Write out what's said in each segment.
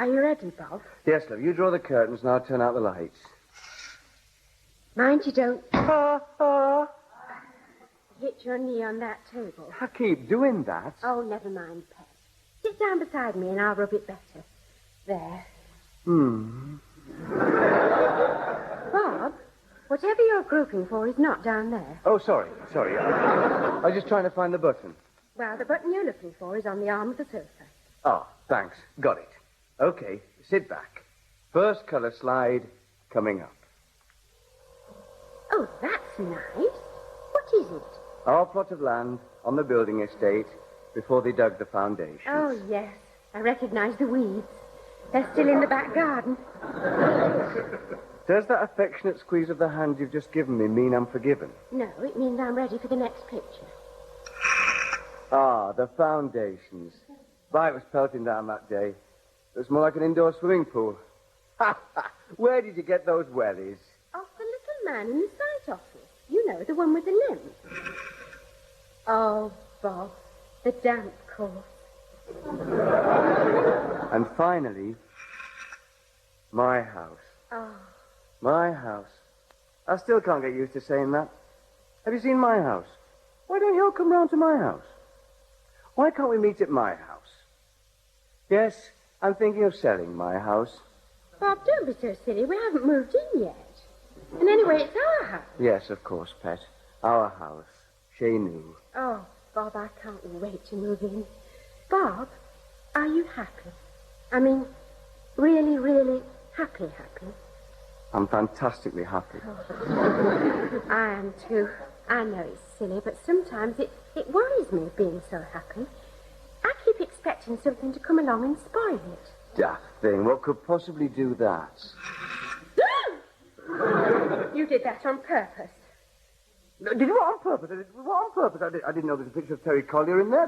Are you ready, Bob? Yes, love. You draw the curtains and I'll turn out the lights. Mind you don't hit your knee on that table. I keep doing that. Oh, never mind, Pet. Sit down beside me and I'll rub it better. There. Bob, whatever you're groping for is not down there. Oh, sorry. I was just trying to find the button. Well, the button you're looking for is on the arm of the sofa. Oh, thanks. Got it. Okay, sit back. First colour slide coming up. Oh, that's nice. What is it? Our plot of land on the building estate before they dug the foundations. Oh, yes. I recognize the weeds. They're still in the back garden. Does that affectionate squeeze of the hand you've just given me mean I'm forgiven? No, it means I'm ready for the next picture. Ah, the foundations. It was pelting down that day. It was more like an indoor swimming pool. Where did you get those wellies? Off the little man in the sight office. You know, the one with the limp. Oh, Bob, the damp course. And finally, my house. Oh. My house. I still can't get used to saying that. Have you seen my house? Why don't you all come round to my house? Why can't we meet at my house? Yes, I'm thinking of selling my house. Bob, don't be so silly. We haven't moved in yet. And anyway, it's our house. Yes, of course, Pet. Our house. Chez nous. Oh, Bob, I can't wait to move in. Bob, are you happy? I mean, really, really happy? I'm fantastically happy. Oh. I am too. I know it's silly, but sometimes it worries me being so happy. I keep expecting something to come along and spoil it. Daft thing. What could possibly do that? You did that on purpose. No, did you on purpose? I didn't know there was a picture of Terry Collier in there.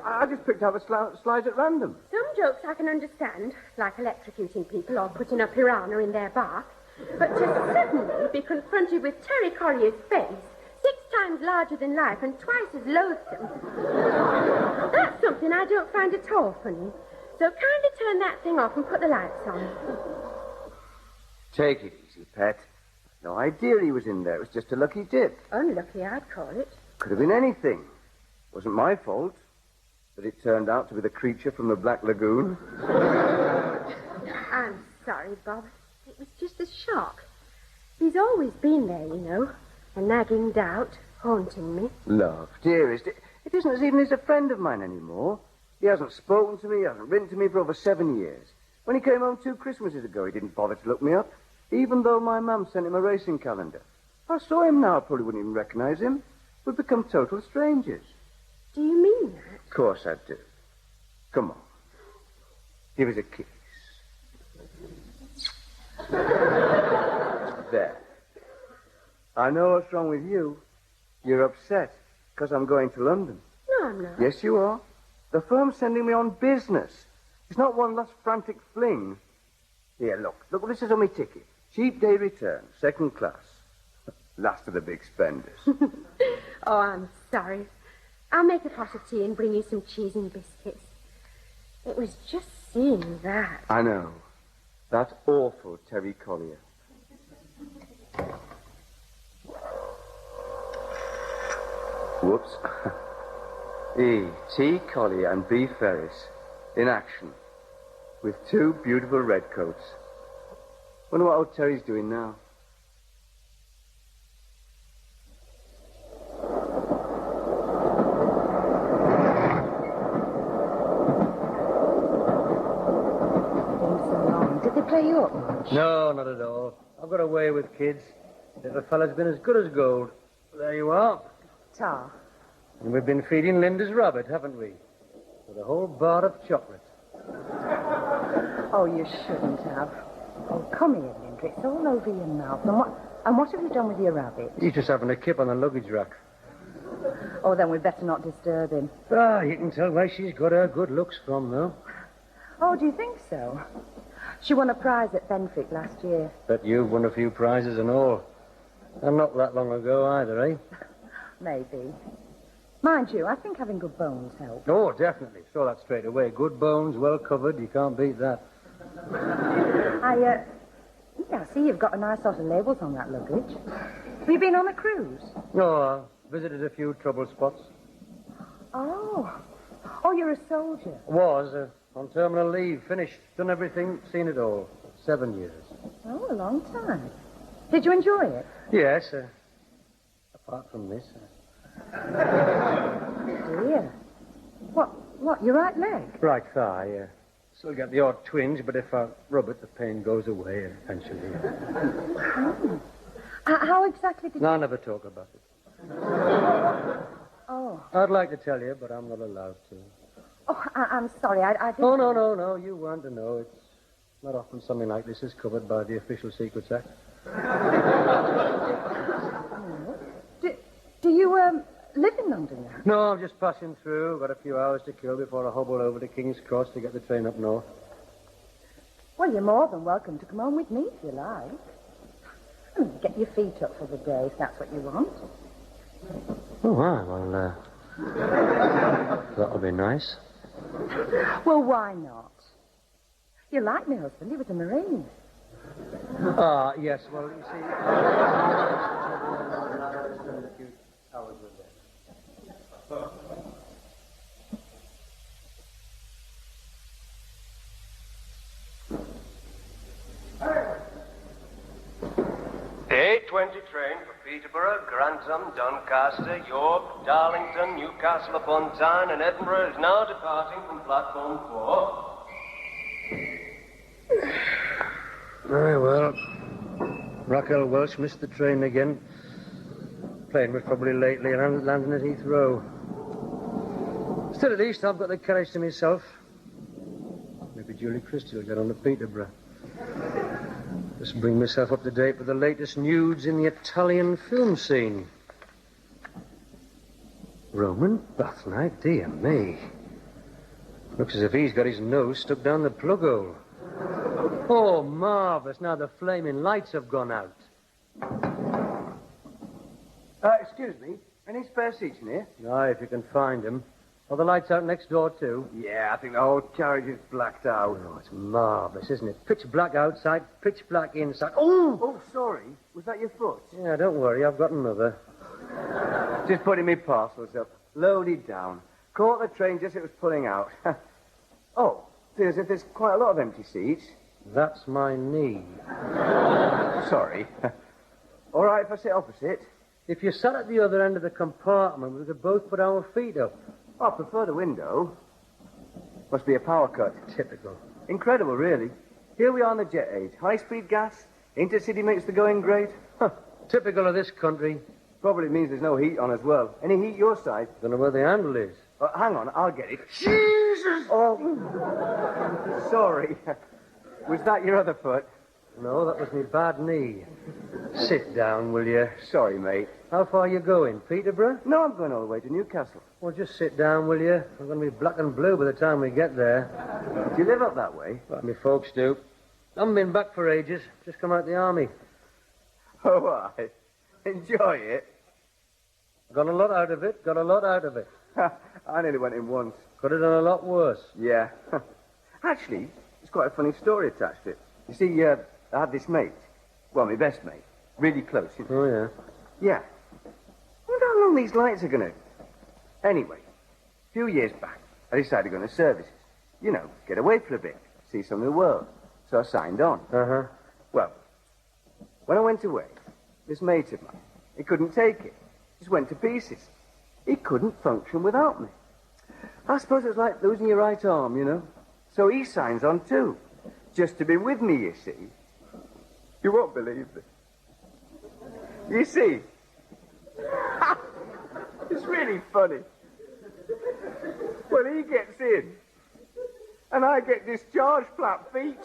I just picked out a slide at random. Some jokes I can understand, like electrocuting people or putting a piranha in their bath. But to suddenly be confronted with Terry Collier's face, 6 times larger than life and twice as loathsome, that's something I don't find at all funny. So kindly turn that thing off and put the lights on. Take it easy, Pet. No idea he was in there. It was just a lucky dip. Unlucky, I'd call it. Could have been anything. Wasn't my fault that it turned out to be the creature from the Black Lagoon. I'm sorry, Bob. It was just a shock. He's always been there, you know. A nagging doubt, haunting me. Love, dearest, it isn't as even he's a friend of mine anymore. He hasn't spoken to me, he hasn't written to me for over 7 years. When he came home 2 Christmases ago, he didn't bother to look me up, even though my mum sent him a racing calendar. If I saw him now, I probably wouldn't even recognize him. We'd become total strangers. Do you mean that? Of course I do. Come on. Give us a kiss. There. I know what's wrong with you. You're upset because I'm going to London. No, I'm not. Yes, you are. The firm's sending me on business. It's not one last frantic fling. Here, look, this is on my ticket. Cheap day return, 2nd class. Last of the big spenders. Oh, I'm sorry. I'll make a pot of tea and bring you some cheese and biscuits. It was just seeing that. I know. That awful Terry Collier. Whoops. E. T. Collier and B. Ferris in action with 2 beautiful redcoats. Wonder what old Terry's doing now. Did they play you up much? No, not at all. I've got away with kids. The fella's been as good as gold. There you are. Ta. And we've been feeding Linda's rabbit, haven't we? With a whole bar of chocolate. Oh, you shouldn't have. Oh, come here, Linda. It's all over your mouth. And what have you done with your rabbit? He's just having a kip on the luggage rack. Oh, then we'd better not disturb him. Ah, you can tell where she's got her good looks from, though. Oh, do you think so? She won a prize at Benfic last year. Bet you've won a few prizes and all. And not that long ago either, eh? Maybe. Mind you, I think having good bones helps. Oh, definitely. Saw that straight away. Good bones, well covered. You can't beat that. I see you've got a nice lot of labels on that luggage. Have you been on a cruise? No, visited a few trouble spots. Oh, you're a soldier. Was, on terminal leave. Finished. Done everything. Seen it all. 7 years. Oh, a long time. Did you enjoy it? Yes, apart from this. Dear. What, your right leg? Right thigh, yeah. Still get the odd twinge, but if I rub it, the pain goes away eventually. How exactly did you... No, I never talk about it. Oh. I'd like to tell you, but I'm not allowed to. Oh, I'm sorry, I didn't... Oh, no, you want to know. It's not often something like this is covered by the Official Secrets Act. Do you, live in London now? No, I'm just passing through. Got a few hours to kill before I hobble over to King's Cross to get the train up north. Well, you're more than welcome to come on with me if you like. Get your feet up for the day if that's what you want. Oh, well, that'll be nice. Well, why not? You're like my husband. He was a Marine. Ah, yes, well, you see... The 8:20 train for Peterborough, Grantham, Doncaster, York, Darlington, Newcastle upon Tyne, and Edinburgh is now departing from platform 4. Very well. Raquel Welsh missed the train again. Plane was probably lately and landing at Heathrow. Still, at least I've got the carriage to myself. Maybe Julie Christie will get on to Peterborough. Just bring myself up to date with the latest nudes in the Italian film scene. Roman Bathnight, dear me. Looks as if he's got his nose stuck down the plug hole. Oh, marvellous. Now the flaming lights have gone out. Excuse me. Any spare seats in here? Aye, if you can find them. Are the lights out next door, too? Yeah, I think the whole carriage is blacked out. Oh, it's marvellous, isn't it? Pitch black outside, pitch black inside. Oh, sorry. Was that your foot? Yeah, don't worry. I've got another. Just putting me parcels up. Loaded down. Caught the train just as it was pulling out. Oh, feels as if there's quite a lot of empty seats. That's my knee. Sorry. All right if I sit opposite? If you sat at the other end of the compartment, we could both put our feet up. I prefer the window. Must be a power cut. Typical. Incredible, really. Here we are in the jet age. High-speed gas. Intercity makes the going great. Typical of this country. Probably means there's no heat on as well. Any heat your side? Don't know where the handle is. Hang on, I'll get it. Jesus! Oh, sorry. Was that your other foot? No, that was my bad knee. Sit down, will you? Sorry, mate. How far are you going? Peterborough? No, I'm going all the way to Newcastle. Well, just sit down, will you? I'm going to be black and blue by the time we get there. Do you live up that way? Well, my folks do. Haven't been back for ages. Just come out the army. Oh, I enjoy it. Got a lot out of it. I nearly went in once. Could have done a lot worse. Yeah. Actually, it's quite a funny story attached to it. You see, I had this mate. Well, my best mate. Really close. Oh, yeah. Yeah. I wonder how long these lights are going to... Anyway, a few years back, I decided to go into services. You know, get away for a bit, see some of the world. So I signed on. Uh-huh. Well, when I went away, this mate of mine, he couldn't take it. Just went to pieces. He couldn't function without me. I suppose it's like losing your right arm, you know. So he signs on too. Just to be with me, you see. You won't believe it. You see, it's really funny. Well, he gets in, and I get discharged flat feet.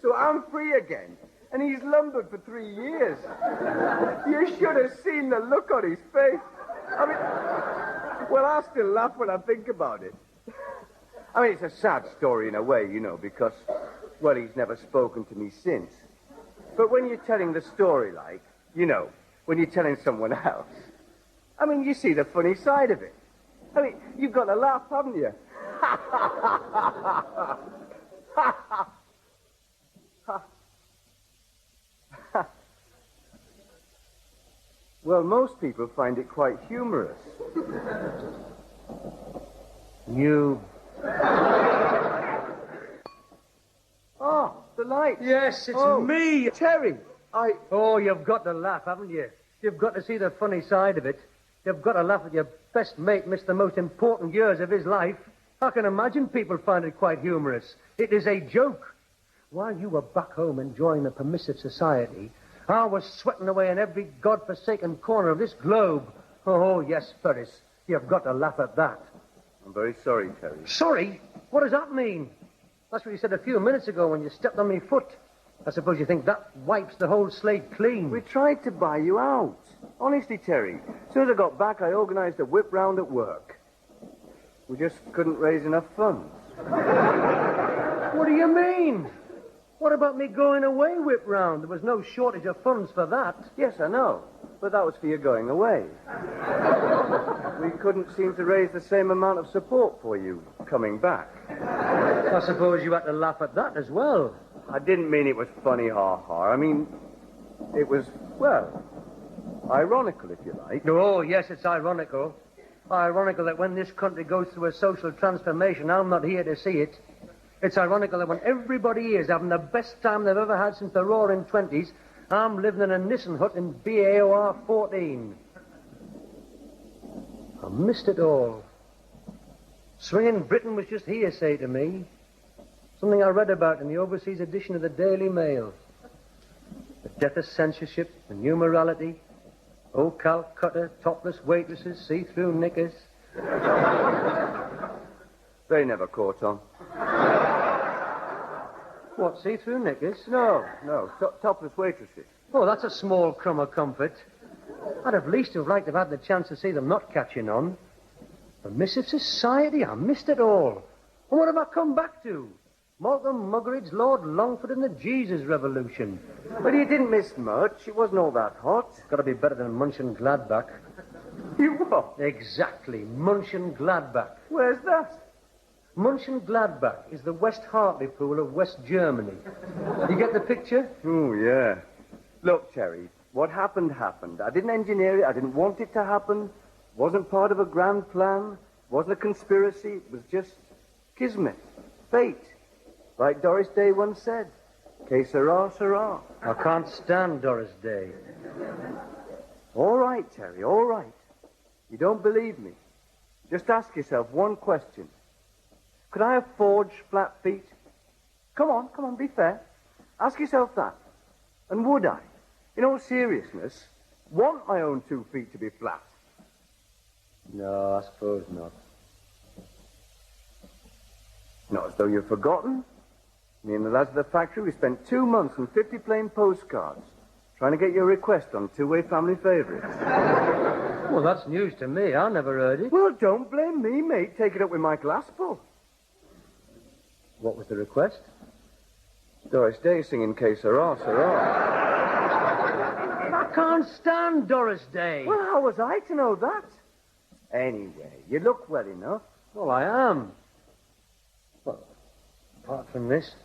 So I'm free again, and he's lumbered for 3 years. You should have seen the look on his face. I mean, well, I still laugh when I think about it. I mean, it's a sad story in a way, you know, because, well, he's never spoken to me since. But when you're telling the story like, you know, when you're telling someone else. I mean, you see the funny side of it. I mean, you've got to laugh, haven't you? Well, most people find it quite humorous. You... Oh, the lights. Yes, it's me. Terry, Oh, you've got to laugh, haven't you? You've got to see the funny side of it. You've got to laugh at your best mate missed the most important years of his life. I can imagine people find it quite humorous. It is a joke. While you were back home enjoying the permissive society, I was sweating away in every godforsaken corner of this globe. Oh, yes, Ferris, you've got to laugh at that. I'm very sorry, Terry. Sorry? What does that mean? That's what you said a few minutes ago when you stepped on my foot. I suppose you think that wipes the whole slate clean. We tried to buy you out. Honestly, Terry, as soon as I got back, I organised a whip round at work. We just couldn't raise enough funds. What do you mean? What about me going away whip round? There was no shortage of funds for that. Yes, I know, but that was for you going away. We couldn't seem to raise the same amount of support for you coming back. I suppose you had to laugh at that as well. I didn't mean it was funny, ha-ha. I mean, it was, well, ironical, if you like. Oh, yes, it's ironical. Ironical that when this country goes through a social transformation, I'm not here to see it. It's ironical that when everybody is having the best time they've ever had since the Roaring Twenties, I'm living in a Nissen hut in BAOR 14. I missed it all. Swinging Britain was just hearsay to me. Something I read about in the overseas edition of the Daily Mail. The death of censorship, the new morality, old Calcutta, topless waitresses, see-through knickers. They never caught on. What, see-through knickers? No, topless waitresses. Oh, that's a small crumb of comfort. I'd at least have liked to have had the chance to see them not catching on. Permissive society, I missed it all. And what have I come back to? Malcolm Muggeridge, Lord Longford, and the Jesus Revolution. But you didn't miss much. It wasn't all that hot. Got to be better than Munchen Gladbach. You what? Exactly, Munchen Gladbach. Where's that? Munchen Gladbach is the West Hartlepool of West Germany. You get the picture? Oh, yeah. Look, Terry, what happened happened. I didn't engineer it. I didn't want it to happen. Wasn't part of a grand plan. Wasn't a conspiracy. It was just kismet. Fate. Like Doris Day once said. Que sera, sera. I can't stand Doris Day. All right, Terry, all right. You don't believe me. Just ask yourself one question. Could I have forged flat feet? Come on, be fair. Ask yourself that. And would I, in all seriousness, want my own 2 feet to be flat? No, I suppose not. Not as though you've forgotten. Me and the lads at the factory, we spent 2 months and 50 plain postcards trying to get your request on two-way family favourites. Well, that's news to me. I never heard it. Well, don't blame me, mate. Take it up with my glassful. What was the request? Doris Day singing Que sera, sera. I can't stand Doris Day. Well, how was I to know that? Anyway, you look well enough. Well, I am. Well, apart from this,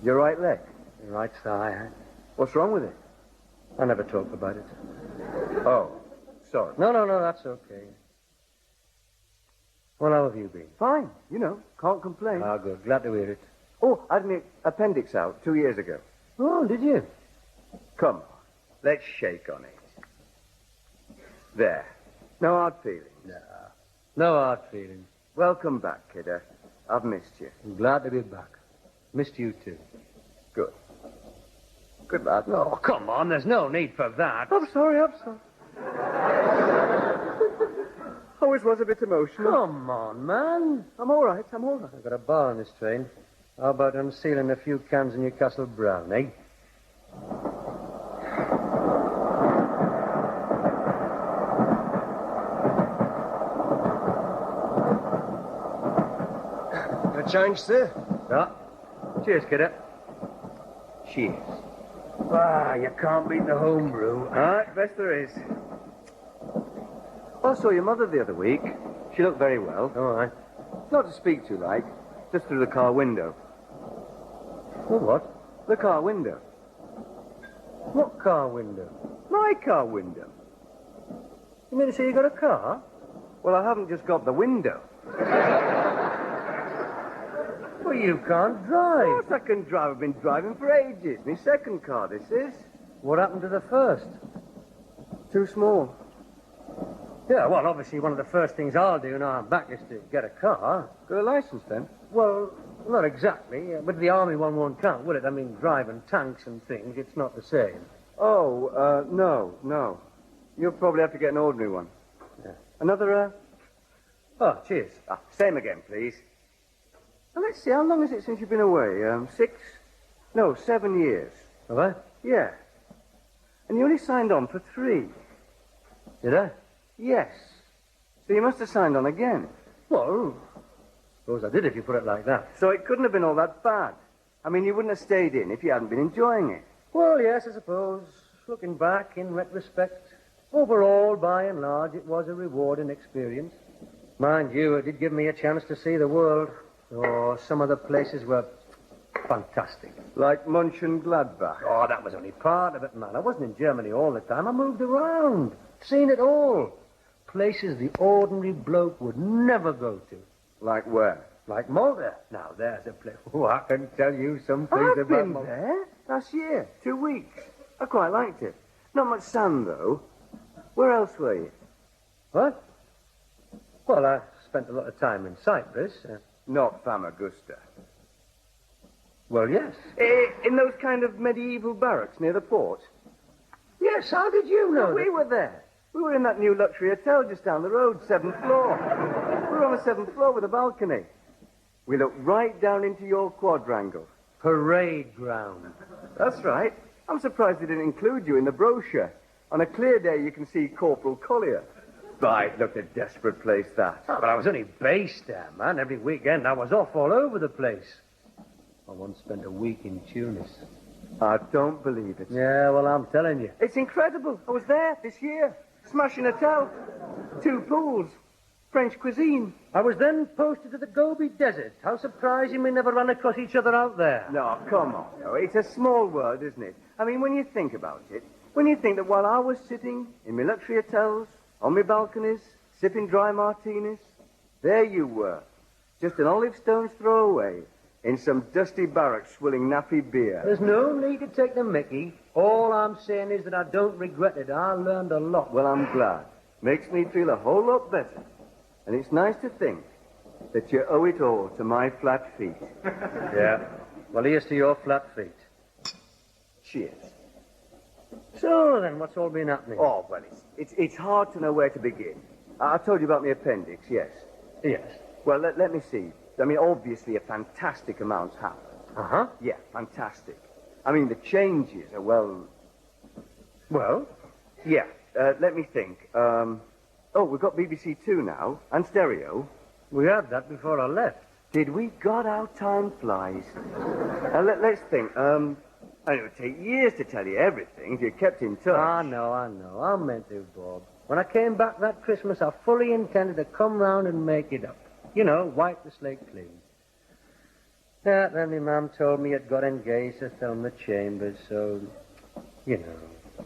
Your right leg. your right thigh. What's wrong with it? I never talk about it. Oh, sorry. No, that's okay. Well, how have you been? Fine, can't complain. Ah, good. Glad to hear it. Oh, I had my appendix out 2 years ago. Oh, did you? Come on, let's shake on it. There. No hard feelings. No hard feelings. Welcome back, kidder. I've missed you. I'm glad to be back. Missed you too. Good. Good lad. Oh, come on. There's no need for that. I'm sorry. Always was a bit emotional. Come on, man. I'm all right. I've got a bar on this train. How about unsealing a few cans of Newcastle Brown, eh? A change, sir? Yeah. Cheers, kidder. Cheers. Ah, you can't beat the home brew. Aye, best there is. I saw your mother the other week. She looked very well. All right. Not to speak to, like. Just through the car window. Well, what? The car window. What car window? My car window. You mean to say you got a car? Well, I haven't just got the window. Well, you can't Of drive. course I can drive. I've been driving for ages. My second car, this is. What happened to the first? Too small. Yeah, well, obviously one of the first things I'll do now I'm back is to get a car. Got a license, then? Well, not exactly. With the army one won't count, will it? I mean, driving tanks and things, it's not the same. Oh, no. You'll probably have to get an ordinary one. Yeah. Another, Oh, cheers. Same again, please. Now, let's see, how long is it since you've been away? 7 years. Have I? Yeah. And you only signed on for 3. Did I? Yes. So you must have signed on again. Well, suppose I did if you put it like that. So it couldn't have been all that bad. I mean, you wouldn't have stayed in if you hadn't been enjoying it. Well, yes, I suppose. Looking back in retrospect, overall, by and large, it was a rewarding experience. Mind you, it did give me a chance to see the world. Oh, some of the places were fantastic. Like Mönchengladbach. Oh, that was only part of it, man. I wasn't in Germany all the time. I moved around, seen it all. Places the ordinary bloke would never go to. Like where? Like Malta. Now, there's a place. Oh, I can tell you some things I've about been Malta. there last year. 2 weeks. I quite liked it. Not much sand, though. Where else were you? What? Well, I spent a lot of time in Cyprus. Not Famagusta. Well, yes. In those kind of medieval barracks near the port? Yes, how did you know We were there. We were in that new luxury hotel just down the road, 7th floor. We were on the 7th floor with a balcony. We looked right down into your quadrangle. Parade ground. That's right. I'm surprised they didn't include you in the brochure. On a clear day, you can see Corporal Collier. Right, looked a desperate place, that. Oh, but I was only based there, man. Every weekend I was off all over the place. I once spent a week in Tunis. I don't believe it. Yeah, well, I'm telling you. It's incredible. I was there this year. Smashing hotel. 2 pools. French cuisine. I was then posted to the Gobi Desert. How surprising we never ran across each other out there. No, come on. No, it's a small world, isn't it? I mean, when you think about it, when you think that while I was sitting in my luxury hotels, on my balconies, sipping dry martinis, there you were, just an olive stone's throw away, in some dusty barracks swilling nappy beer. There's no need to take the mickey. All I'm saying is that I don't regret it. I learned a lot. Well, I'm glad. Makes me feel a whole lot better. And it's nice to think that you owe it all to my flat feet. Yeah. Well, here's to your flat feet. Cheers. So, then, what's all been happening? Oh, well, it's hard to know where to begin. I told you about my appendix, yes. Yes. Well, let me see. I mean, obviously, a fantastic amount's happened. Uh-huh. Yeah, fantastic. I mean, the changes are, well... Well? Yeah, let me think. We've got BBC Two now, and stereo. We had that before I left. Did we? God, how time flies. Let's think. It would take years to tell you everything if you kept in touch. I know. I meant to, Bob. When I came back that Christmas, I fully intended to come round and make it up. You know, wipe the slate clean. Yeah, then my mum told me I'd got engaged to Thelma Chambers, so, you know.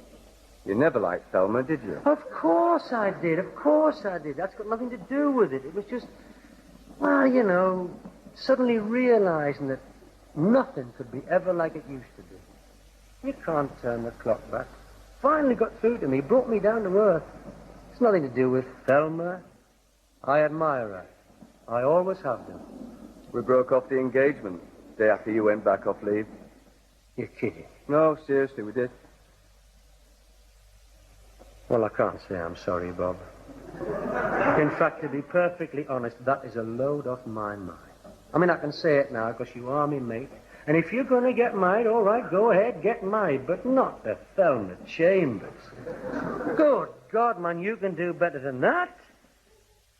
You never liked Thelma, did you? Of course I did. That's got nothing to do with it. It was just, well, you know, suddenly realizing that nothing could be ever like it used to be. You can't turn the clock back. Finally got through to me, brought me down to earth. It's nothing to do with Thelma. I admire her. I always have done. We broke off the engagement day after you went back off leave. You're kidding. No, seriously, we did. Well, I can't say I'm sorry, Bob. In fact, to be perfectly honest, that is a load off my mind. I mean, I can say it now because you are me mate. And if you're going to get married, all right, go ahead, get married. But not to Thelma Chambers. Good God, man, you can do better than that.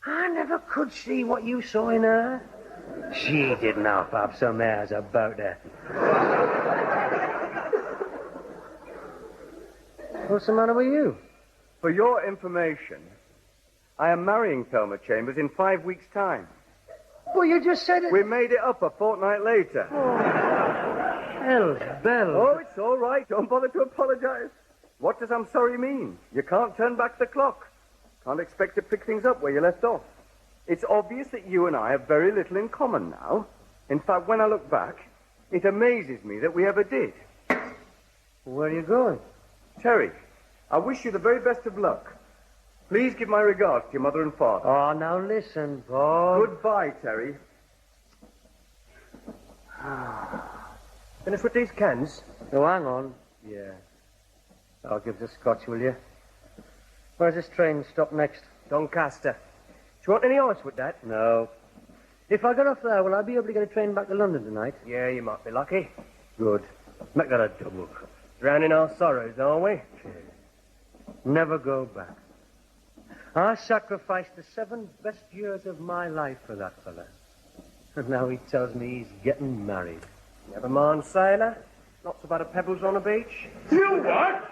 I never could see what you saw in her. She didn't have some airs about her. What's the matter with you? For your information, I am marrying Thelma Chambers in 5 weeks' time. Well, you just said it. We made it up a fortnight later. Hell's bells. Oh, it's all right. Don't bother to apologize. What does I'm sorry mean? You can't turn back the clock. Can't expect to pick things up where you left off. It's obvious that you and I have very little in common now. In fact, when I look back, it amazes me that we ever did. Where are you going? Terry, I wish you the very best of luck. Please give my regards to your mother and father. Oh, now listen, Bob. Goodbye, Terry. Finish with these cans? Oh, hang on. Yeah. I'll give the scotch, will you? Where's this train stop next? Doncaster. Do you want any ice with that? No. If I get off there, will I be able to get a train back to London tonight? Yeah, you might be lucky. Good. Make that a double. Drowning our sorrows, are we? Never go back. I sacrificed the 7 best years of my life for that fella. And now he tells me he's getting married. Never mind, sailor. Lots of other pebbles on the beach. You what?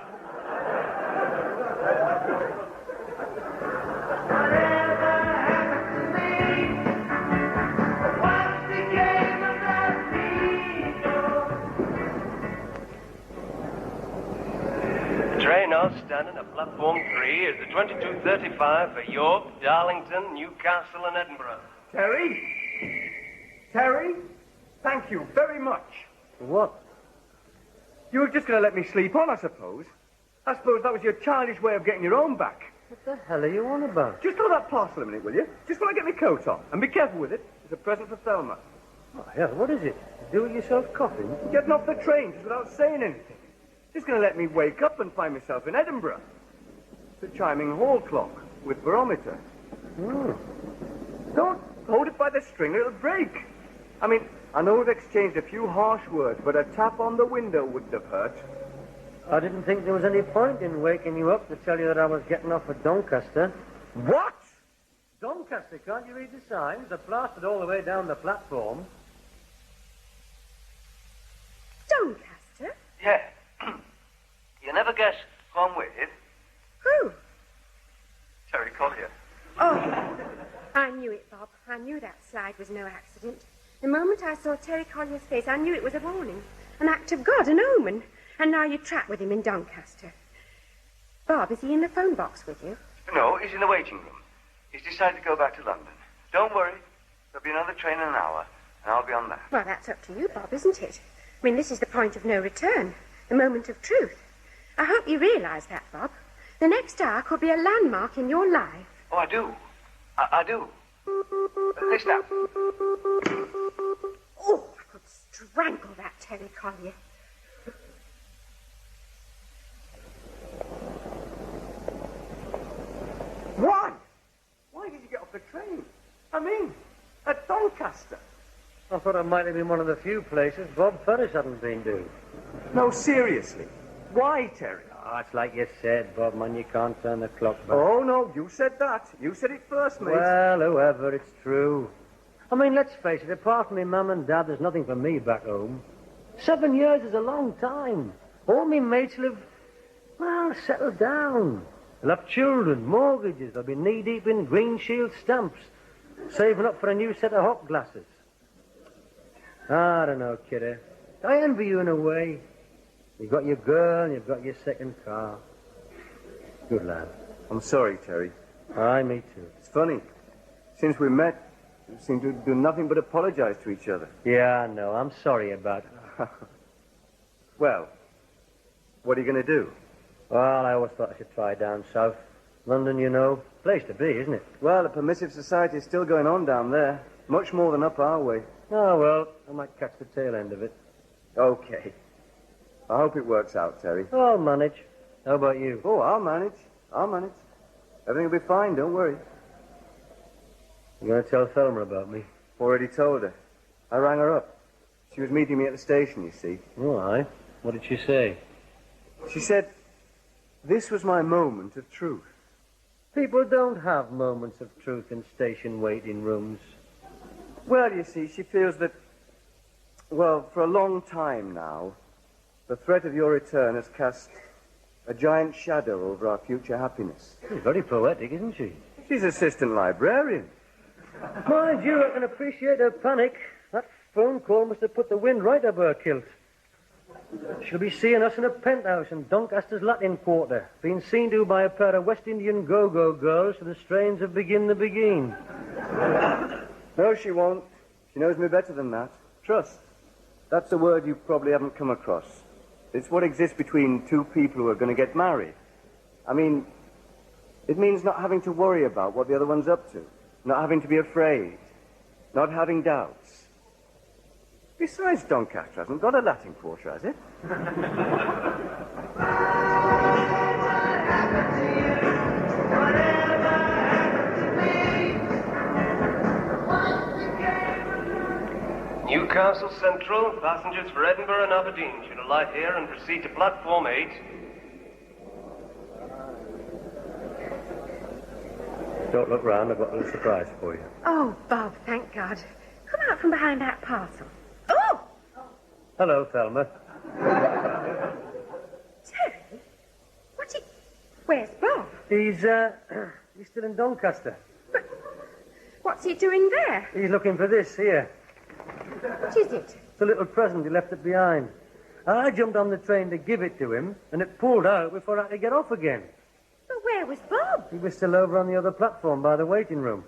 The train now standing at platform 3 is the 22:35 for York, Darlington, Newcastle and Edinburgh. Terry? Terry? Thank you very much. What? You were just going to let me sleep on, I suppose. I suppose that was your childish way of getting your own back. What the hell are you on about? Just hold that parcel a minute, will you? Just while I get my coat on. And be careful with it. It's a present for Thelma. Oh, hell, what is it? Do-it-yourself coffin? Getting off the train just without saying anything. Just going to let me wake up and find myself in Edinburgh. It's a chiming hall clock with barometer. Oh. Don't hold it by the string or it'll break. I mean, I know we've exchanged a few harsh words, but a tap on the window wouldn't have hurt. I didn't think there was any point in waking you up to tell you that I was getting off at Doncaster. What? Doncaster, can't you read the signs? They're plastered all the way down the platform. Doncaster? Yeah. You never guess who I'm with? Who? Terry Collier. Oh, I knew it, Bob. I knew that slide was no accident. The moment I saw Terry Collier's face, I knew it was a warning. An act of God, an omen. And now you're trapped with him in Doncaster. Bob, is he in the phone box with you? No, he's in the waiting room. He's decided to go back to London. Don't worry. There'll be another train in an hour, and I'll be on that. Well, that's up to you, Bob, isn't it? I mean, this is the point of no return. The moment of truth. I hope you realise that, Bob. The next hour could be a landmark in your life. Oh, I do. I do. Listen up. Oh, I could strangle that Terry Collier. Why? Why did you get off the train? I mean, at Doncaster. I thought it might have been one of the few places Bob Ferris hadn't been to. No, seriously. Why, Terry? Oh, it's like you said, Bob, man, you can't turn the clock back. Oh, no, you said that. You said it first, mate. Well, whoever, it's true. I mean, let's face it, apart from my mum and dad, there's nothing for me back home. 7 years is a long time. All me mates will have, well, settled down. They'll have children, mortgages, they'll be knee-deep in Green Shield stamps, saving up for a new set of hop glasses. I don't know, kiddo. I envy you in a way. You've got your girl and you've got your second car. Good lad. I'm sorry, Terry. Aye, me too. It's funny. Since we met, we seem to do nothing but apologize to each other. Yeah, I know. I'm sorry about it. Well, what are you going to do? Well, I always thought I should try down south. London, you know, place to be, isn't it? Well, the permissive society is still going on down there. Much more than up our way. Oh, well, I might catch the tail end of it. Okay. I hope it works out, Terry. Oh, I'll manage. How about you? Oh, I'll manage. Everything will be fine, don't worry. You going to tell Thelma about me? Already told her. I rang her up. She was meeting me at the station, you see. Oh, aye. What did she say? She said, this was my moment of truth. People don't have moments of truth in station waiting rooms. Well, you see, she feels that, well, for a long time now, the threat of your return has cast A giant shadow over our future happiness. She's very poetic, isn't she? She's assistant librarian. Mind you, I can appreciate her panic. That phone call must have put the wind right up her kilt. She'll be seeing us in a penthouse in Doncaster's Latin Quarter, being seen to by a pair of West Indian go-go girls to the strains of Begin the Begin. No, she won't. She knows me better than that. Trust. That's a word you probably haven't come across. It's what exists between two people who are going to get married. I mean, it means not having to worry about what the other one's up to, not having to be afraid, not having doubts. Besides, Doncaster hasn't got a Latin Quarter, has it? Newcastle Central, passengers for Edinburgh and Aberdeen should alight here and proceed to platform 8. Don't look round, I've got a little surprise for you. Oh, Bob, thank God. Come out from behind that parcel. Oh! Hello, Thelma. Terry? Where's Bob? He's still in Doncaster. But what's he doing there? He's looking for this here. What is it? It's a little present, he left it behind. I jumped on the train to give it to him, and it pulled out before I had to get off again. But where was Bob? He was still over on the other platform by the waiting room.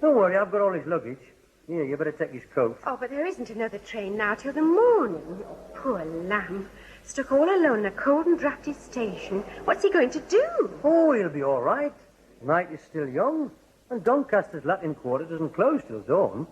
Don't worry, I've got all his luggage. Here, you better take his coat. Oh, but there isn't another train now till the morning. Oh, poor lamb. Stuck all alone in a cold and drafty station. What's he going to do? Oh, he'll be all right. Night is still young, and Doncaster's Latin Quarter doesn't close till dawn.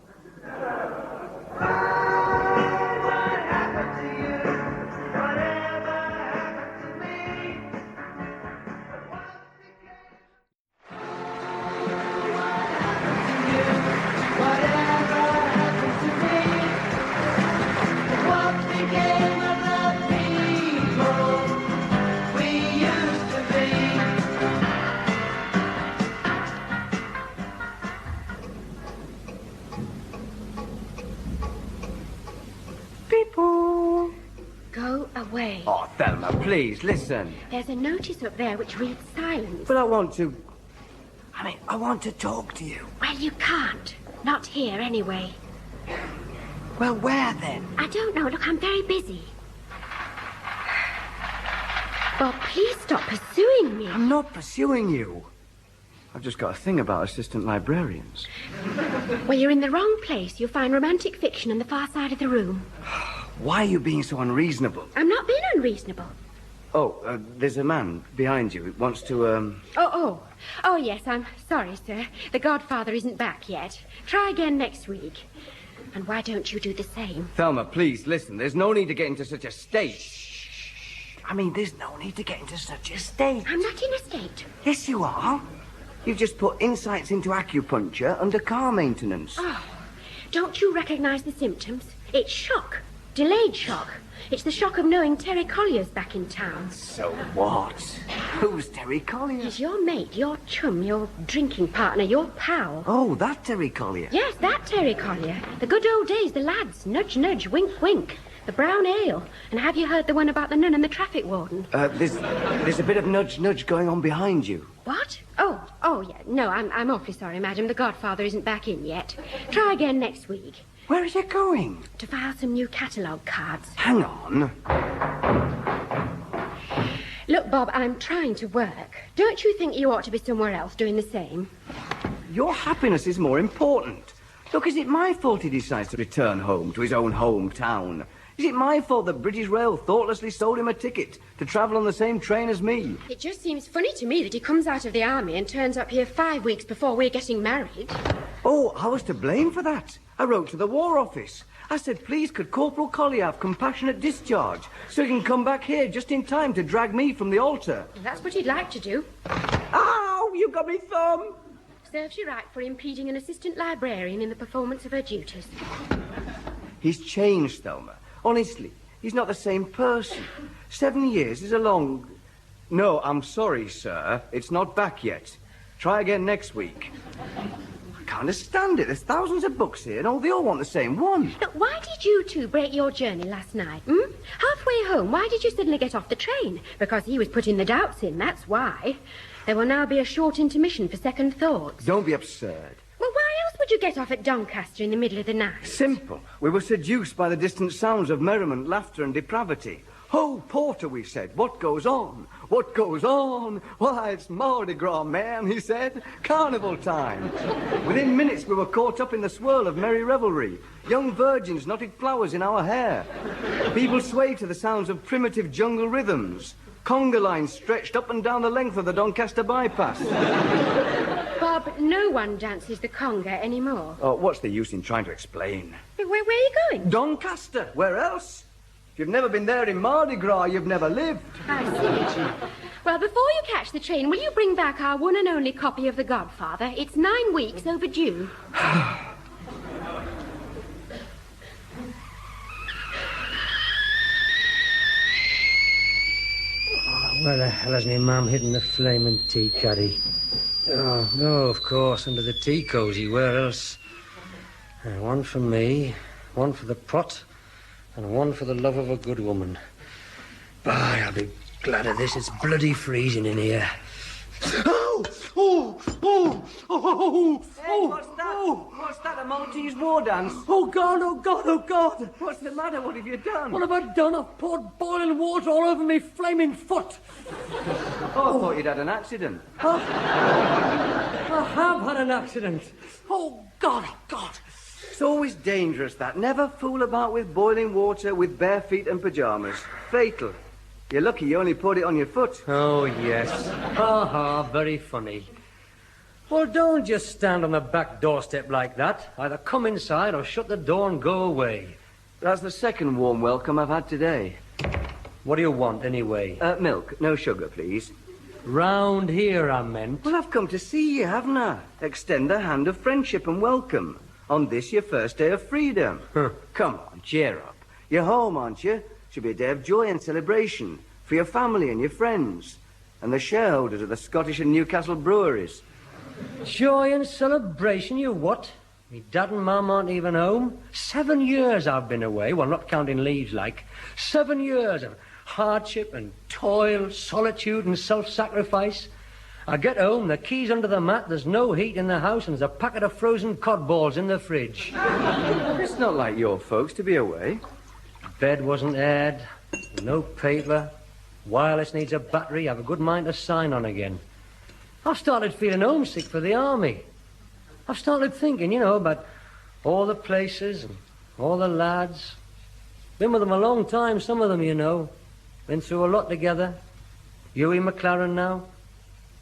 Go away. Oh, Thelma, please, listen. There's a notice up there which reads silence. But I want to talk to you. Well, you can't. Not here, anyway. Well, where then? I don't know. Look, I'm very busy. Bob, please stop pursuing me. I'm not pursuing you. I've just got a thing about assistant librarians. Well, you're in the wrong place. You'll find romantic fiction on the far side of the room. Why are you being so unreasonable? I'm not being unreasonable. Oh, there's a man behind you who wants to, Oh, yes, I'm sorry, sir. The godfather isn't back yet. Try again next week. And why don't you do the same? Thelma, please, listen. There's no need to get into such a state. I mean, there's no need to get into such a state. I'm not in a state. Yes, you are. You've just put insights into acupuncture under car maintenance. Oh, don't you recognize the symptoms? It's shock. Delayed shock. It's the shock of knowing Terry Collier's back in town. So what? Who's Terry Collier? He's your mate, your chum, your drinking partner, your pal. Oh, that Terry Collier. Yes, that Terry Collier. The good old days, the lads. Nudge, nudge, wink, wink. The brown ale. And have you heard the one about the nun and the traffic warden? There's a bit of nudge, nudge going on behind you. What? Oh, yeah. No, I'm awfully sorry, madam. The godfather isn't back in yet. Try again next week. Where are you going? To file some new catalogue cards. Hang on. Look, Bob, I'm trying to work. Don't you think you ought to be somewhere else doing the same? Your happiness is more important. Look, is it my fault he decides to return home to his own hometown? Is it my fault that British Rail thoughtlessly sold him a ticket to travel on the same train as me? It just seems funny to me that he comes out of the army and turns up here 5 weeks before we're getting married. Oh, I was to blame for that. I wrote to the War Office. I said, please, could Corporal Collier have compassionate discharge so he can come back here just in time to drag me from the altar? Well, that's what he'd like to do. Ow! You got me thumb! Serves you right for impeding an assistant librarian in the performance of her duties. He's changed, Thelma. Honestly, he's not the same person. 7 years is a long... No, I'm sorry, sir. It's not back yet. Try again next week. I can't understand it. There's thousands of books here, and they all want the same one. Look, why did you two break your journey last night, Halfway home, why did you suddenly get off the train? Because he was putting the doubts in, that's why. There will now be a short intermission for second thoughts. Don't be absurd. Well, why else would you get off at Doncaster in the middle of the night? Simple. We were seduced by the distant sounds of merriment, laughter and depravity. Ho, porter, we said, what goes on? What goes on? Why, it's Mardi Gras, man, he said. Carnival time. Within minutes we were caught up in the swirl of merry revelry. Young virgins knotted flowers in our hair. People swayed to the sounds of primitive jungle rhythms. Conga lines stretched up and down the length of the Doncaster bypass. Bob, no one dances the conga anymore. Oh, what's the use in trying to explain? Where are you going? Doncaster. Where else? If you've never been there in Mardi Gras, you've never lived. I see. Well, before you catch the train, will you bring back our one and only copy of The Godfather? It's 9 weeks overdue. Where the hell has me mum hidden the flaming tea caddy? Oh, no, of course, under the tea cosy. Where else? One for me, one for the pot, and one for the love of a good woman. By, I'll be glad of this. It's bloody freezing in here. Oh! Oh! Oh! Oh! Hey, what's that? Oh. What's that, a Maltese war dance? Oh, God, oh, God, oh, God! What's the matter? What have you done? What have I done? I've poured boiling water all over me flaming foot. Oh, I thought you'd had an accident. I have had an accident. Oh, God, oh, God. It's always dangerous, that. Never fool about with boiling water with bare feet and pyjamas. Fatal. You're lucky you only poured it on your foot. Oh, yes. Ha-ha, very funny. Well, don't just stand on the back doorstep like that. Either come inside or shut the door and go away. That's the second warm welcome I've had today. What do you want, anyway? Milk, no sugar, please. Round here, I meant. Well, I've come to see you, haven't I? Extend a hand of friendship and welcome. On this, your first day of freedom. Huh. Come on, cheer up. You're home, aren't you? Should be a day of joy and celebration for your family and your friends and the shareholders of the Scottish and Newcastle breweries. Joy and celebration, you what? Me dad and mum aren't even home. 7 years I've been away, well, not counting leaves, like. 7 years of hardship and toil, solitude and self-sacrifice. I get home, the key's under the mat, there's no heat in the house, and there's a packet of frozen cod balls in the fridge. It's not like your folks to be away. Bed wasn't aired, no paper, wireless needs a battery, I've a good mind to sign on again. I've started feeling homesick for the army. I've started thinking, about all the places and all the lads. Been with them a long time, some of them, Been through a lot together. Hughie McLaren now.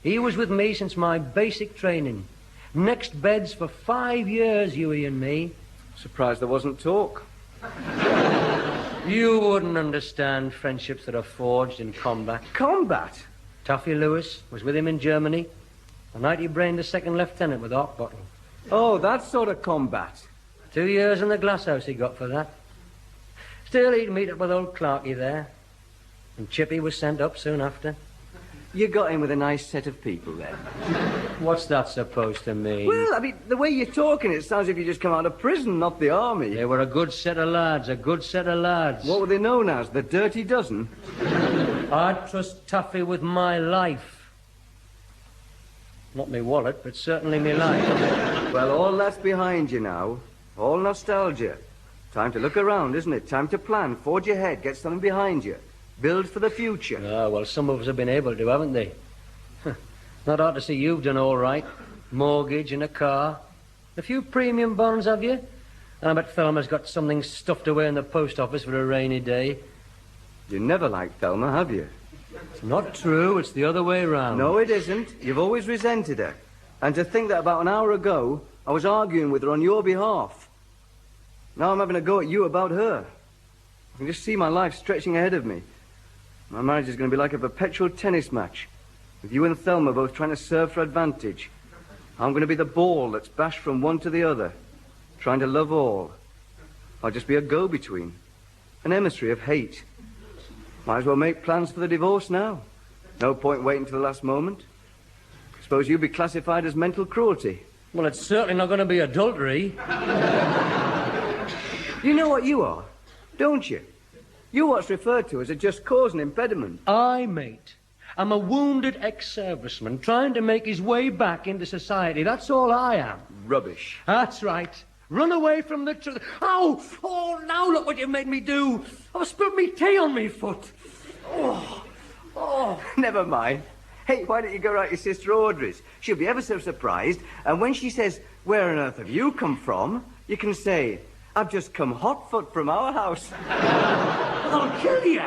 He was with me since my basic training. Next beds for 5 years, Hughie and me. Surprised there wasn't talk. You wouldn't understand friendships that are forged in combat. Combat? Tuffy Lewis was with him in Germany. The night he brained a second lieutenant with Arc Bottle. Oh, that sort of combat. 2 years in the glasshouse he got for that. Still, he'd meet up with old Clarkie there. And Chippy was sent up soon after. You got in with a nice set of people then. What's that supposed to mean? Well, the way you're talking, it sounds as if you just come out of prison, not the army. They were a good set of lads, a good set of lads. What were they known as? The Dirty Dozen? I'd trust Tuffy with my life. Not me wallet, but certainly me life. Well, all that's behind you now. All nostalgia. Time to look around, isn't it? Time to plan, forge ahead, get something behind you. Build for the future. Ah, well, some of us have been able to, haven't they? Not hard to see you've done all right. Mortgage and a car. A few premium bonds, have you? And I bet Thelma's got something stuffed away in the post office for a rainy day. You never liked Thelma, have you? It's not true. It's the other way round. No, it isn't. You've always resented her. And to think that about an hour ago, I was arguing with her on your behalf. Now I'm having a go at you about her. I can just see my life stretching ahead of me. My marriage is going to be like a perpetual tennis match, with you and Thelma both trying to serve for advantage. I'm going to be the ball that's bashed from one to the other, trying to love all. I'll just be a go-between, an emissary of hate. Might as well make plans for the divorce now. No point waiting till the last moment. Suppose you'd be classified as mental cruelty. Well, it's certainly not going to be adultery. You know what you are, don't you? You're what's referred to as a just cause and impediment. Aye, mate. I'm a wounded ex-serviceman trying to make his way back into society. That's all I am. Rubbish. That's right. Run away from the truth. Oh, now look what you made me do. I've spilled me tea on me foot. Oh. Never mind. Hey, why don't you go right to your sister Audrey's? She'll be ever so surprised. And when she says, where on earth have you come from? You can say, I've just come hot foot from our house. I'll kill you.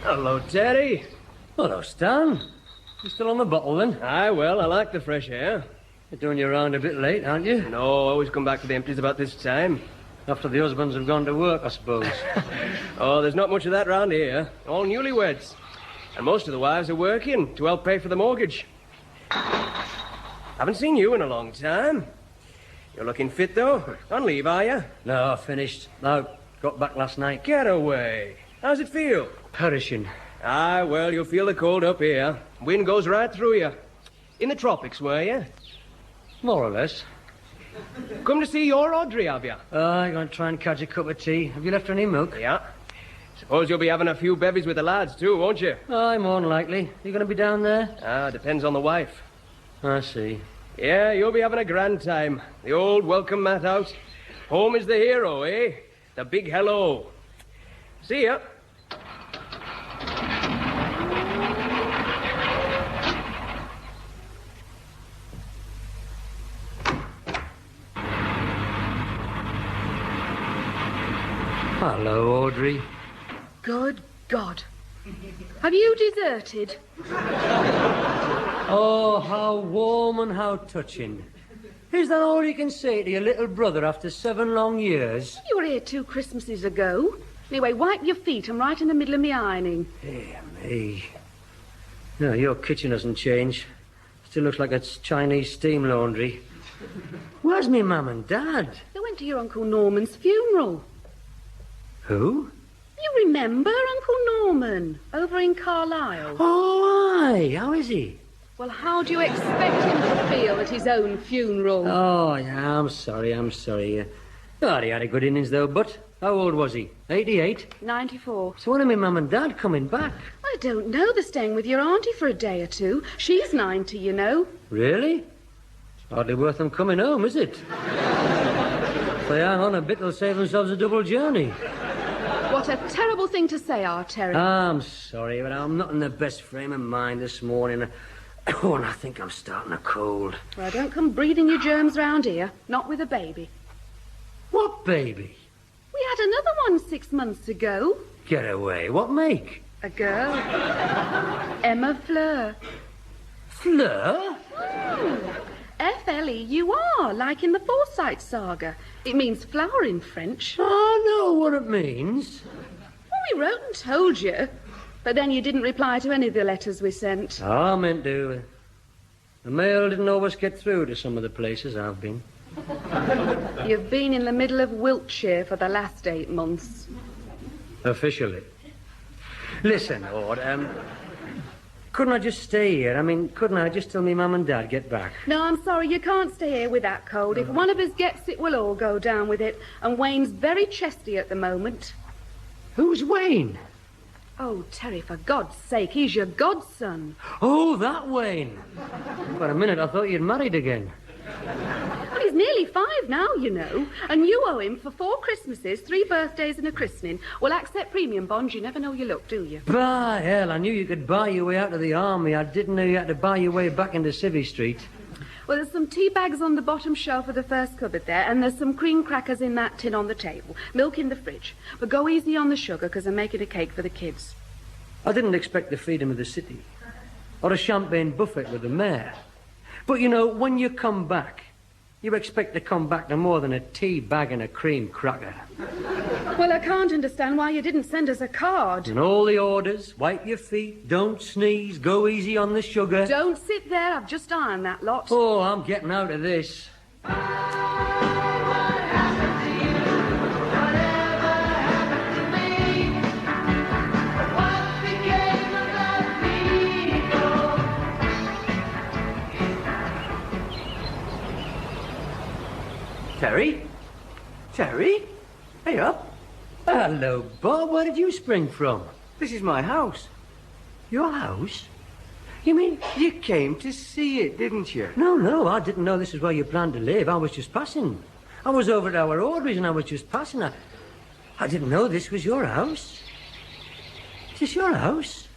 Hello, Terry. Hello, Stan. You still on the bottle, then? Aye, well, I like the fresh air. You're doing your round a bit late, aren't you? No, always come back to the empties about this time. After the husbands have gone to work, I suppose. Oh, there's not much of that round here. All newlyweds. And most of the wives are working to help pay for the mortgage. Haven't seen you in a long time. You're looking fit, though. On leave, are you? No, finished. No, got back last night. Get away. How's it feel? Perishing. Ah, well, you'll feel the cold up here. Wind goes right through you. In the tropics, were you? More or less. Come to see your Audrey, have you? I'm going to try and catch a cup of tea. Have you left her any milk? Yeah. Suppose you'll be having a few bevies with the lads, too, won't you? Aye, more than likely. You going to be down there? Ah, depends on the wife. I see. Yeah, you'll be having a grand time. The old welcome mat out. Home is the hero, eh? The big hello. See ya. Hello, Audrey. Good God. Have you deserted? Oh, how warm and how touching. Is that all you can say to your little brother after 7 long years? You were here 2 Christmases ago. Anyway, wipe your feet. I'm right in the middle of me ironing. Dear me. No, your kitchen hasn't changed. Still looks like it's Chinese steam laundry. Where's me mum and dad? They went to your Uncle Norman's funeral. Who? You remember Uncle Norman over in Carlisle? Oh, aye. How is he? Well, how do you expect him to feel at his own funeral? Oh, yeah, I'm sorry. Oh, he had a good innings, though, but how old was he? 88? 94. So when are my mum and dad coming back? I don't know. They're staying with your auntie for a day or 2. She's 90, you know. Really? It's hardly worth them coming home, is it? If they hang on a bit, they'll save themselves a double journey. What a terrible thing to say, our Terry. I'm sorry, but I'm not in the best frame of mind this morning. Oh, and I think I'm starting a cold. Well, don't come breathing your germs round here. Not with a baby. What baby? We had another one 6 months ago. Get away. What make? A girl. Emma Fleur. Fleur? F-L-E-U-R, like in the Forsyth saga. It means flower in French. I know what it means. Well, we wrote and told you. But then you didn't reply to any of the letters we sent. Oh, I meant to. The mail didn't always get through to some of the places I've been. You've been in the middle of Wiltshire for the last 8 months. Officially. Listen, Lord, couldn't I just stay here? I mean, couldn't I just till me mum and dad get back? No, I'm sorry, you can't stay here with that cold. If one of us gets it, we'll all go down with it. And Wayne's very chesty at the moment. Who's Wayne? Oh, Terry, for God's sake, he's your godson. Oh, that Wayne. For a minute, I thought you'd married again. Well, he's nearly 5 now, you know. And you owe him for 4 Christmases, 3 birthdays and a christening. Well, accept premium bonds. You never know your luck, do you? By hell, I knew you could buy your way out of the army. I didn't know you had to buy your way back into Civvy Street. Well, there's some tea bags on the bottom shelf of the first cupboard there, and there's some cream crackers in that tin on the table. Milk in the fridge. But go easy on the sugar, because I'm making a cake for the kids. I didn't expect the freedom of the city. Or a champagne buffet with the mayor. But, you know, when you come back, you expect to come back to more than a tea bag and a cream cracker. Well, I can't understand why you didn't send us a card. And all the orders: wipe your feet, don't sneeze, go easy on the sugar. Don't sit there, I've just ironed that lot. Oh, I'm getting out of this. Whatever happened to me? What became of Terry? Terry? Hey up. Hello, Bob. Where did you spring from? This is my house. Your house? You mean... You came to see it, didn't you? No, I didn't know this is where you planned to live. I was just passing. I was over at our Audrey's and I was just passing. I didn't know this was your house. Is this your house?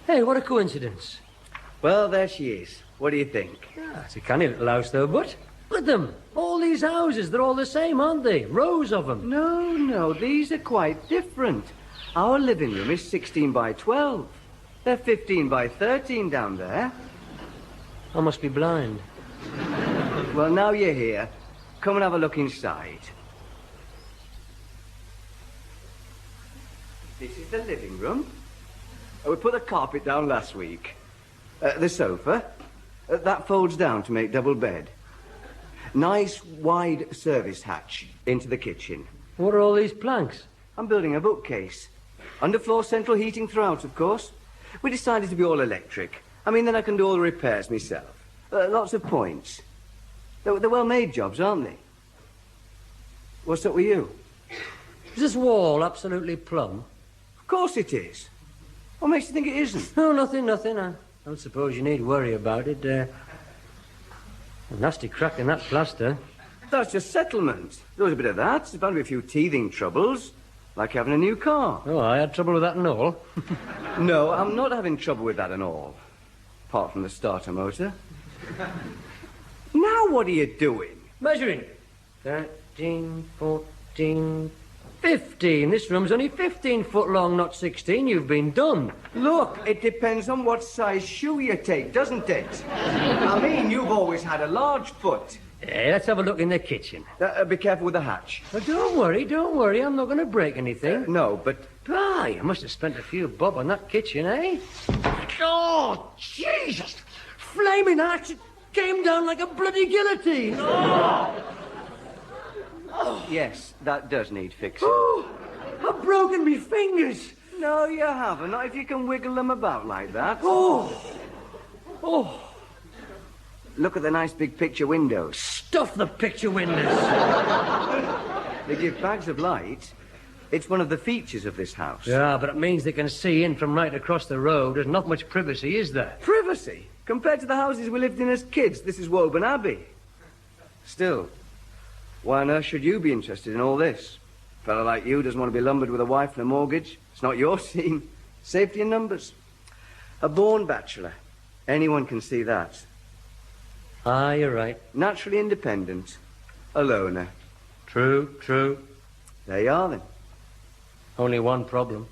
Hey, what a coincidence. Well, there she is. What do you think? Yeah, it's a canny little house, though, but look at them. All these houses, they're all the same, aren't they? Rows of them. No, these are quite different. Our living room is 16 by 12. They're 15 by 13 down there. I must be blind. Well, now you're here. Come and have a look inside. This is the living room. We put the carpet down last week. The sofa. That folds down to make double bed. Nice wide service hatch into the kitchen. What are all these planks? I'm building a bookcase. Underfloor central heating throughout, of course. We decided to be all electric. I mean, then I can do all the repairs myself. Lots of points. They're well-made jobs, aren't they? What's up with you? Is this wall absolutely plumb? Of course it is. What makes you think it isn't? No, nothing. I don't suppose you need worry about it. A nasty crack in that plaster. That's just settlement. There was a bit of that. There's bound to be a few teething troubles. Like having a new car. Oh, I had trouble with that and all. No, I'm not having trouble with that and all. Apart from the starter motor. Now what are you doing? Measuring. 13, 14, 15. This room's only 15 foot long, not 16. You've been done. Look, it depends on what size shoe you take, doesn't it? I mean, you've always had a large foot. Yeah, let's have a look in the kitchen. Be careful with the hatch. Well, don't worry. I'm not going to break anything. No, but... You must have spent a few bob on that kitchen, eh? Oh, Jesus! Flaming hatch! It came down like a bloody guillotine! Oh! Yes, that does need fixing. Oh, I've broken me fingers! No, you haven't. Not if you can wiggle them about like that. Oh! Look at the nice big picture windows. Stuff the picture windows! They give bags of light. It's one of the features of this house. Yeah, but it means they can see in from right across the road. There's not much privacy, is there? Privacy? Compared to the houses we lived in as kids, this is Woburn Abbey. Still, why on earth should you be interested in all this? A fellow like you doesn't want to be lumbered with a wife and a mortgage. It's not your scene. Safety in numbers. A born bachelor. Anyone can see that. Ah, you're right. Naturally independent. A loner. True. There you are, then. Only one problem.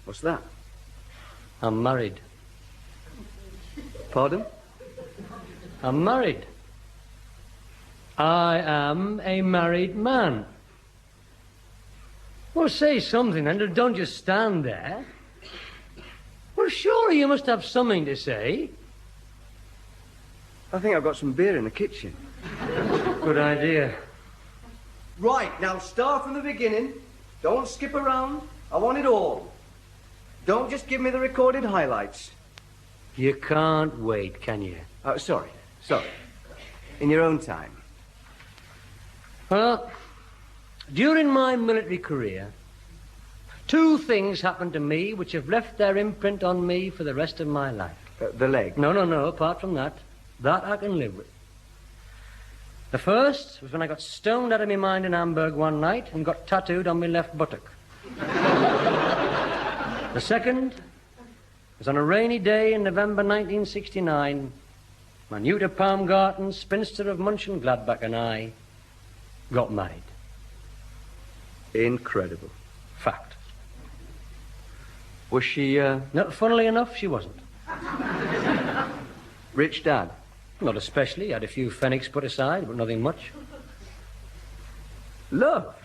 What's that? I'm married. Pardon? I'm married. I am a married man. Well, say something, then. Don't just stand there. Well, surely you must have something to say. I think I've got some beer in the kitchen. Good idea. Right, now start from the beginning. Don't skip around. I want it all. Don't just give me the recorded highlights. You can't wait, can you? Sorry. In your own time. Well, during my military career, two things happened to me which have left their imprint on me for the rest of my life. The leg? No, apart from that. That I can live with. The first was when I got stoned out of my mind in Hamburg one night and got tattooed on my left buttock. The second was on a rainy day in November 1969, when Jutta Palmgarten, spinster of Mönchengladbach, and I got married. Incredible. Fact. Was she, No, funnily enough, she wasn't. Rich dad? Not especially. Had a few pfennigs put aside, but nothing much. Love?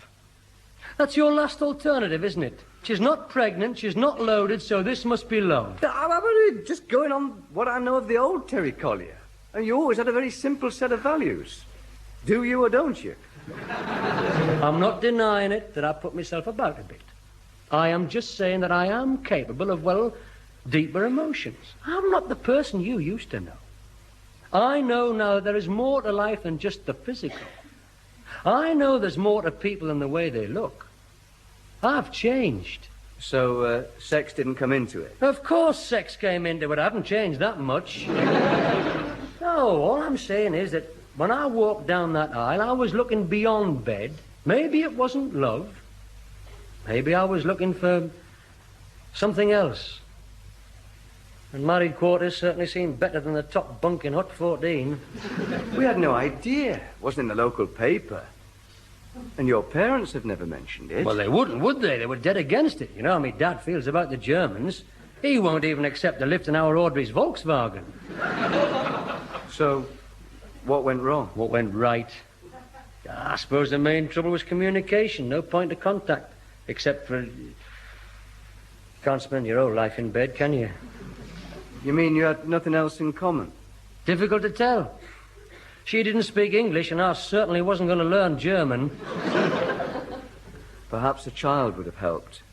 That's your last alternative, isn't it? She's not pregnant, she's not loaded, so this must be love. I'm just going on what I know of the old Terry Collier. And you always had a very simple set of values. Do you or don't you? I'm not denying it that I put myself about a bit. I am just saying that I am capable of, well, deeper emotions. I'm not the person you used to know. I know now that there is more to life than just the physical. I know there's more to people than the way they look. I've changed. So, sex didn't come into it? Of course sex came into it. I haven't changed that much. No, all I'm saying is that when I walked down that aisle, I was looking beyond bed. Maybe it wasn't love. Maybe I was looking for something else. And married quarters certainly seemed better than the top bunk in Hut 14. We had no idea. It wasn't in the local paper. And your parents have never mentioned it. Well, they wouldn't, would they? They were dead against it. You know how my dad feels about the Germans. He won't even accept a lift in our Audrey's Volkswagen. So, what went wrong? What went right? I suppose the main trouble was communication. No point of contact. Except for... You can't spend your whole life in bed, can you? You mean you had nothing else in common? Difficult to tell. She didn't speak English, and I certainly wasn't going to learn German. Perhaps a child would have helped.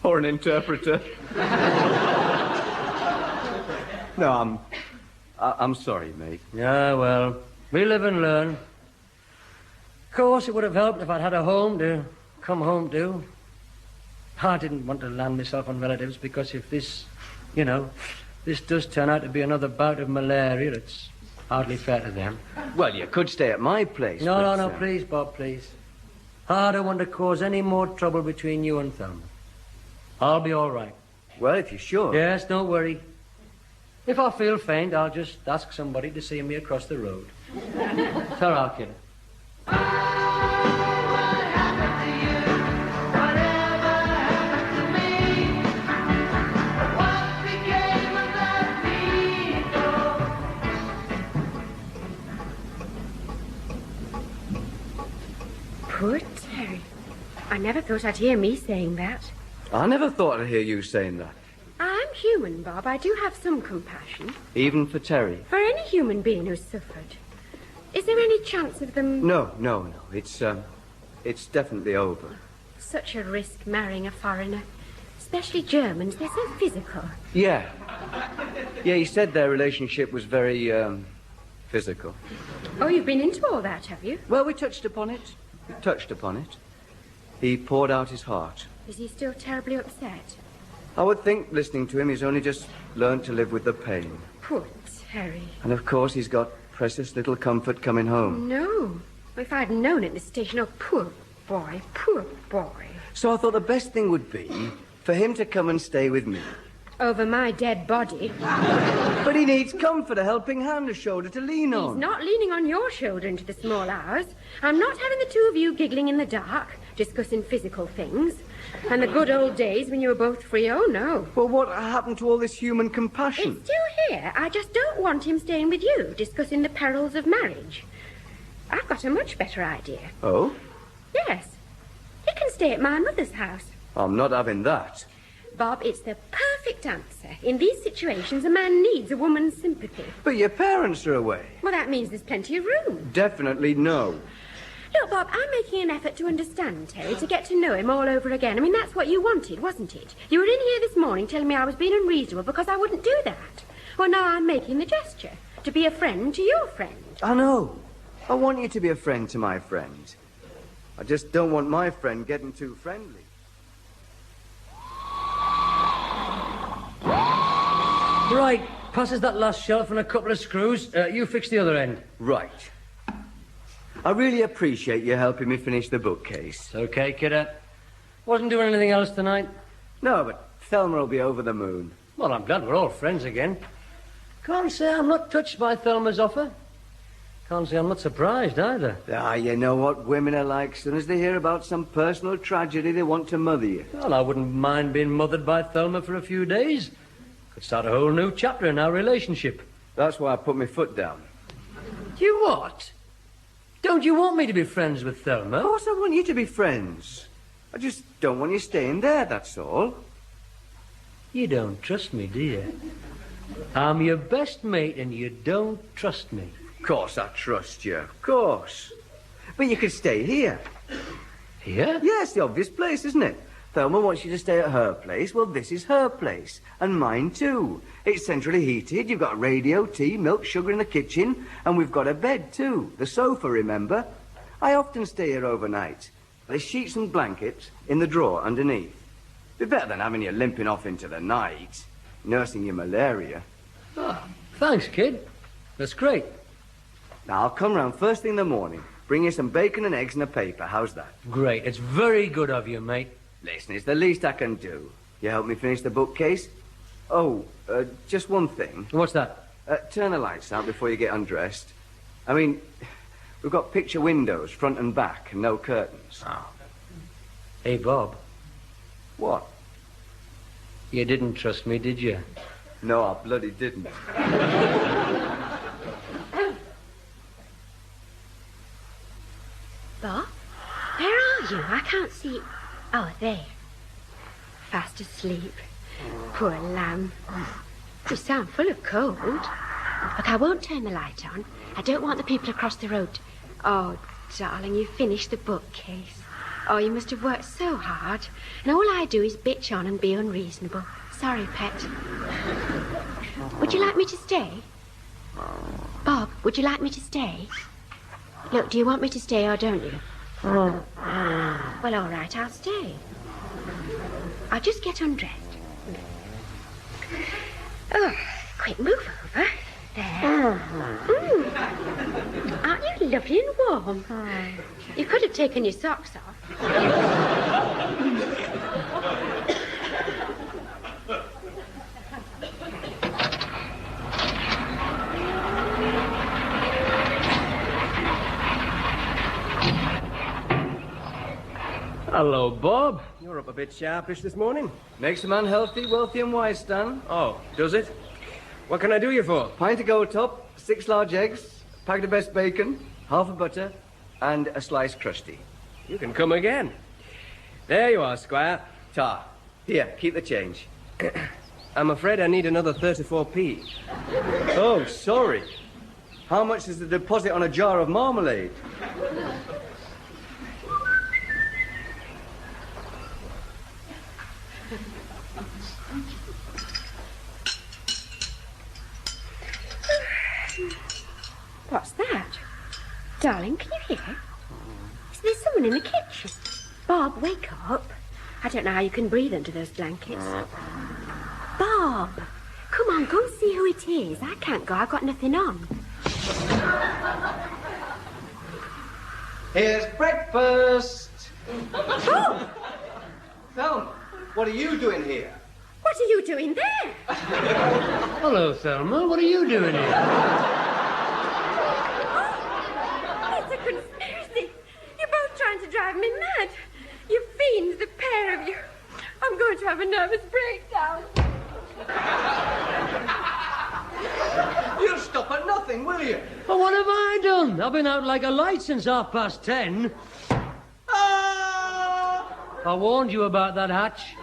Or an interpreter. No, I'm sorry, mate. Yeah, well, we live and learn. Of course, it would have helped if I'd had a home to come home to. I didn't want to land myself on relatives because if this, this does turn out to be another bout of malaria, it's hardly fair to them. Well, you could stay at my place. No, please, Bob, please. I don't want to cause any more trouble between you and Thelma. I'll be all right. Well, if you're sure. Yes, don't worry. If I feel faint, I'll just ask somebody to see me across the road. Ta-ra, kid. Poor Terry. I never thought I'd hear me saying that. I never thought I'd hear you saying that. I'm human, Bob. I do have some compassion. Even for Terry? For any human being who's suffered. Is there any chance of them... No. It's definitely over. Such a risk marrying a foreigner. Especially Germans. They're so physical. Yeah, he said their relationship was very, physical. Oh, you've been into all that, have you? Well, we touched upon it. He poured out his heart. Is he still terribly upset? I would think, listening to him, he's only just learned to live with the pain. Poor Terry. And, of course, he's got precious little comfort coming home. No. If I'd known at the station, oh, poor boy. So I thought the best thing would be for him to come and stay with me. Over my dead body. But he needs comfort, a helping hand, a shoulder to lean on. He's not leaning on your shoulder into the small hours. I'm not having the two of you giggling in the dark, discussing physical things. And the good old days when you were both free, oh, no. Well, what happened to all this human compassion? It's still here. I just don't want him staying with you, discussing the perils of marriage. I've got a much better idea. Oh? Yes. He can stay at my mother's house. I'm not having that. Bob, it's the perfect answer. In these situations, a man needs a woman's sympathy. But your parents are away. Well, that means there's plenty of room. Definitely no. Look, Bob, I'm making an effort to understand Terry, to get to know him all over again. I mean, that's what you wanted, wasn't it? You were in here this morning telling me I was being unreasonable because I wouldn't do that. Well, now I'm making the gesture. To be a friend to your friend. I know. I want you to be a friend to my friend. I just don't want my friend getting too friendly. Right, passes that last shelf and a couple of screws. You fix the other end. Right. I really appreciate you helping me finish the bookcase. Okay, kiddo. Wasn't doing anything else tonight. No, but Thelma will be over the moon. Well, I'm glad we're all friends again. Can't say I'm not touched by Thelma's offer. Can't say I'm not surprised either. Ah, you know what women are like. As soon as they hear about some personal tragedy, they want to mother you. Well, I wouldn't mind being mothered by Thelma for a few days. Could start a whole new chapter in our relationship. That's why I put my foot down. You what? Don't you want me to be friends with Thelma? Of course I want you to be friends. I just don't want you staying there, that's all. You don't trust me, do you? I'm your best mate and you don't trust me. Of course I trust you, of course. But you could stay here. Here? Yes, the obvious place, isn't it? Thelma wants you to stay at her place. Well, this is her place. And mine, too. It's centrally heated. You've got radio, tea, milk, sugar in the kitchen. And we've got a bed, too. The sofa, remember? I often stay here overnight. There's sheets and blankets in the drawer underneath. Be better than having you limping off into the night, nursing your malaria. Oh, thanks, kid. That's great. Now, I'll come round first thing in the morning. Bring you some bacon and eggs and a paper. How's that? Great. It's very good of you, mate. Listen, it's the least I can do. You help me finish the bookcase? Oh, just one thing. What's that? Turn the lights out before you get undressed. I mean, we've got picture windows, front and back, and no curtains. Oh. Hey, Bob. What? You didn't trust me, did you? No, I bloody didn't. Bob, where are you? I can't see... Oh, there. Fast asleep. Poor lamb. You sound full of cold. Look, I won't turn the light on. I don't want the people across the road to... Oh, darling, you finished the bookcase. Oh, you must have worked so hard. And all I do is bitch on and be unreasonable. Sorry, pet. Would you like me to stay? Bob, would you like me to stay? Look, do you want me to stay or don't you? Well, all right, I'll stay. I'll just get undressed. Oh, quick, move over. There. Aren't you lovely and warm? You could have taken your socks off. Hello, Bob. You're up a bit sharpish this morning. Makes a man healthy, wealthy and wise, Stan. Oh, does it? What can I do you for? Pint of gold top, 6 large eggs, packet of best bacon, half a butter, and a sliced crusty. You can come again. There you are, Squire. Ta. Here, keep the change. I'm afraid I need another 34p. Oh, sorry. How much is the deposit on a jar of marmalade? What's that? Darling, can you hear? Is there someone in the kitchen? Bob, wake up. I don't know how you can breathe under those blankets. Bob, come on, go and see who it is. I can't go, I've got nothing on. Here's breakfast. Oh! Thelma, what are you doing here? What are you doing there? Hello, Thelma. What are you doing here? It's a conspiracy. You're both trying to drive me mad. You fiends, the pair of you. I'm going to have a nervous breakdown. You'll stop at nothing, will you? Well, what have I done? I've been out like a light since 10:30. Ah! I warned you about that hatch.